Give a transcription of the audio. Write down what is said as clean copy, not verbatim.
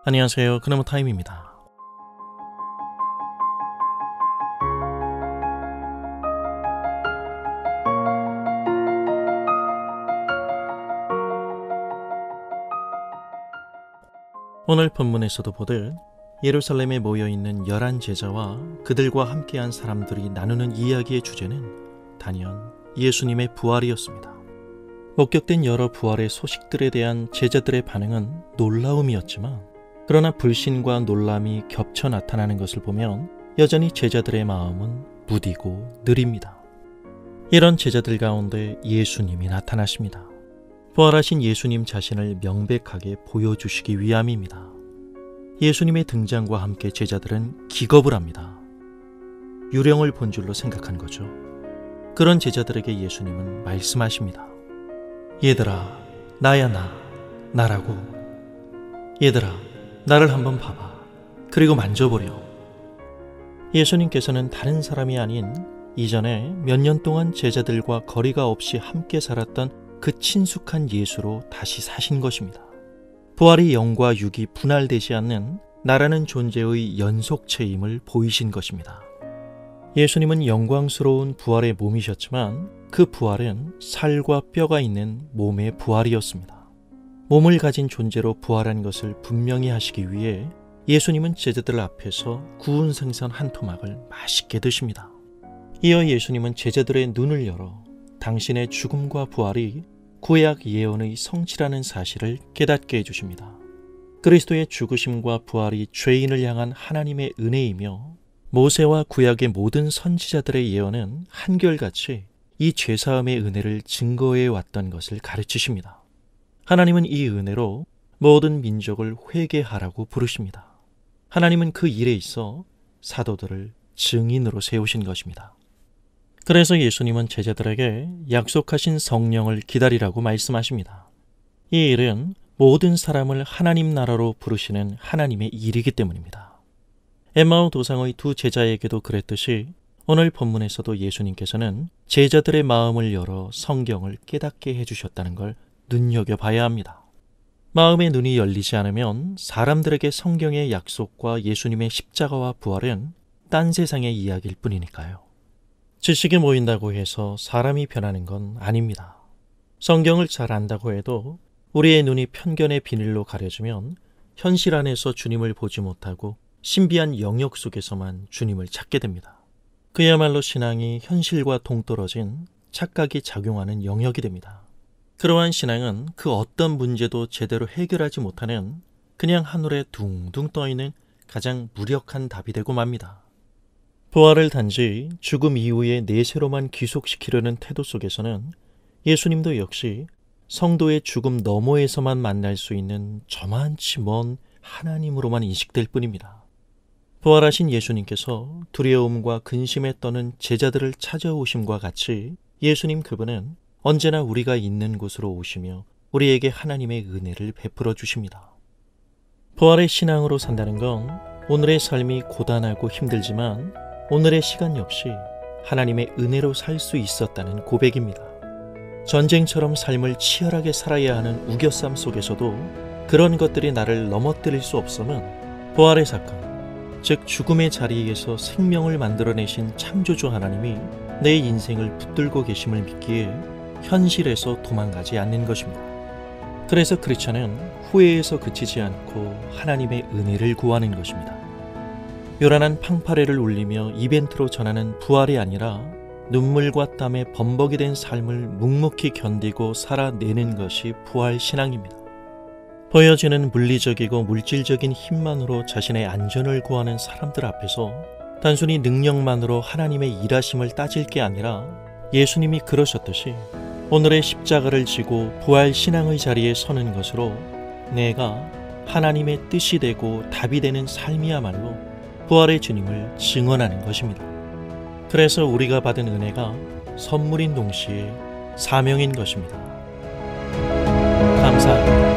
안녕하세요. 그나무 타임입니다. 오늘 본문에서도 보듯 예루살렘에 모여있는 11 제자와 그들과 함께한 사람들이 나누는 이야기의 주제는 단연 예수님의 부활이었습니다. 목격된 여러 부활의 소식들에 대한 제자들의 반응은 놀라움이었지만, 그러나 불신과 놀람이 겹쳐 나타나는 것을 보면 여전히 제자들의 마음은 무디고 느립니다. 이런 제자들 가운데 예수님이 나타나십니다. 부활하신 예수님 자신을 명백하게 보여주시기 위함입니다. 예수님의 등장과 함께 제자들은 기겁을 합니다. 유령을 본 줄로 생각한 거죠. 그런 제자들에게 예수님은 말씀하십니다. 얘들아, 나야 나라고. 얘들아, 나를 한번 봐봐. 그리고 만져보려. 예수님께서는 다른 사람이 아닌 이전에 몇 년 동안 제자들과 거리가 없이 함께 살았던 그 친숙한 예수로 다시 사신 것입니다. 부활이 영과 육이 분할되지 않는 나라는 존재의 연속체임을 보이신 것입니다. 예수님은 영광스러운 부활의 몸이셨지만 그 부활은 살과 뼈가 있는 몸의 부활이었습니다. 몸을 가진 존재로 부활한 것을 분명히 하시기 위해 예수님은 제자들 앞에서 구운 생선 한 토막을 맛있게 드십니다. 이어 예수님은 제자들의 눈을 열어 당신의 죽음과 부활이 구약 예언의 성취라는 사실을 깨닫게 해주십니다. 그리스도의 죽으심과 부활이 죄인을 향한 하나님의 은혜이며, 모세와 구약의 모든 선지자들의 예언은 한결같이 이 죄사함의 은혜를 증거해 왔던 것을 가르치십니다. 하나님은 이 은혜로 모든 민족을 회개하라고 부르십니다. 하나님은 그 일에 있어 사도들을 증인으로 세우신 것입니다. 그래서 예수님은 제자들에게 약속하신 성령을 기다리라고 말씀하십니다. 이 일은 모든 사람을 하나님 나라로 부르시는 하나님의 일이기 때문입니다. 엠마오 도상의 두 제자에게도 그랬듯이 오늘 본문에서도 예수님께서는 제자들의 마음을 열어 성경을 깨닫게 해주셨다는 걸 눈여겨봐야 합니다. 마음의 눈이 열리지 않으면 사람들에게 성경의 약속과 예수님의 십자가와 부활은 딴 세상의 이야기일 뿐이니까요. 지식이 모인다고 해서 사람이 변하는 건 아닙니다. 성경을 잘 안다고 해도 우리의 눈이 편견의 비닐로 가려지면 현실 안에서 주님을 보지 못하고 신비한 영역 속에서만 주님을 찾게 됩니다. 그야말로 신앙이 현실과 동떨어진 착각이 작용하는 영역이 됩니다. 그러한 신앙은 그 어떤 문제도 제대로 해결하지 못하는 그냥 하늘에 둥둥 떠있는 가장 무력한 답이 되고 맙니다. 부활을 단지 죽음 이후의 내세로만 귀속시키려는 태도 속에서는 예수님도 역시 성도의 죽음 너머에서만 만날 수 있는 저만치 먼 하나님으로만 인식될 뿐입니다. 부활하신 예수님께서 두려움과 근심에 떠는 제자들을 찾아오심과 같이 예수님 그분은 언제나 우리가 있는 곳으로 오시며 우리에게 하나님의 은혜를 베풀어 주십니다. 부활의 신앙으로 산다는 건 오늘의 삶이 고단하고 힘들지만 오늘의 시간 역시 하나님의 은혜로 살 수 있었다는 고백입니다. 전쟁처럼 삶을 치열하게 살아야 하는 우겨쌈 속에서도 그런 것들이 나를 넘어뜨릴 수 없음은 부활의 사건, 즉 죽음의 자리에서 생명을 만들어내신 창조주 하나님이 내 인생을 붙들고 계심을 믿기에 현실에서 도망가지 않는 것입니다. 그래서 크리스찬은 후회에서 그치지 않고 하나님의 은혜를 구하는 것입니다. 요란한 팡파레를 울리며 이벤트로 전하는 부활이 아니라 눈물과 땀에 범벅이 된 삶을 묵묵히 견디고 살아내는 것이 부활 신앙입니다. 보여지는 물리적이고 물질적인 힘만으로 자신의 안전을 구하는 사람들 앞에서 단순히 능력만으로 하나님의 일하심을 따질 게 아니라 예수님이 그러셨듯이 오늘의 십자가를 지고 부활 신앙의 자리에 서는 것으로 내가 하나님의 뜻이 되고 답이 되는 삶이야말로 부활의 주님을 증언하는 것입니다. 그래서 우리가 받은 은혜가 선물인 동시에 사명인 것입니다. 감사합니다.